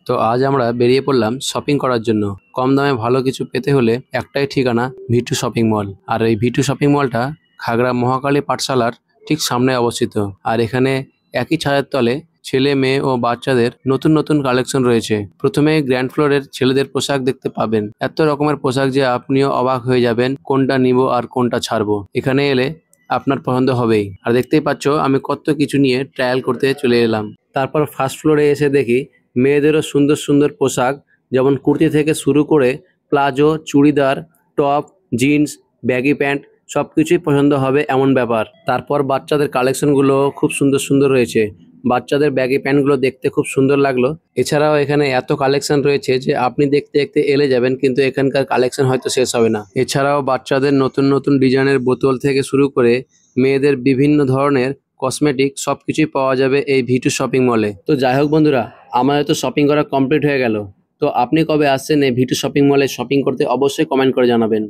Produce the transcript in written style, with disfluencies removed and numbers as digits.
তো আজ আমরা বেরিয়ে পড়লাম শপিং করার জন্য। কম দামে ভালো কিছু পেতে হলে একটাই ঠিকানা, ভিটু শপিং মল। আর এই ভিটু শপিং মলটা খাগড়া মহাকালী পাঠশালার ঠিক সামনে অবস্থিত। আর এখানে একই ছাদের তলে ছেলে, মেয়ে ও বাচ্চাদের নতুন নতুন কালেকশন রয়েছে। প্রথমে গ্র্যান্ড ফ্লোরের ছেলেদের পোশাক দেখতে পাবেন। এত রকমের পোশাক যে আপনিও অবাক হয়ে যাবেন কোনটা নিব আর কোনটা ছাড়বো। এখানে এলে আপনার পছন্দ হবেই। আর দেখতেই পাচ্ছ আমি কত কিছু নিয়ে ট্রায়াল করতে চলে এলাম। তারপর ফার্স্ট ফ্লোরে এসে দেখি মেয়েদেরও সুন্দর সুন্দর পোশাক, যেমন কুর্তি থেকে শুরু করে palazzo, churidar, top, jeans, baggy pant সব কিছুই পছন্দ হবে এমন ব্যাপার। তারপর বাচ্চাদের কালেকশনগুলো খুব সুন্দর সুন্দর রয়েছে। বাচ্চাদের ব্যাগি প্যান্টগুলো দেখতে খুব সুন্দর লাগলো। এছাড়াও এখানে এত কালেকশন রয়েছে যে আপনি দেখতে দেখতে এলে যাবেন, কিন্তু এখানকার কালেকশন হয়তো শেষ হবে না। এছাড়াও বাচ্চাদের নতুন নতুন ডিজাইনের বোতল থেকে শুরু করে মেয়েদের বিভিন্ন ধরনের কসমেটিক সবকিছুই পাওয়া যাবে এই ভিটু শপিং মলে। তো যাই হোক বন্ধুরা, আমাদের তো শপিং করা কমপ্লিট হয়ে গেল। তো আপনি কবে আসছেন এই ভিটু শপিং মলে শপিং করতে অবশ্যই কমেন্ট করে জানাবেন।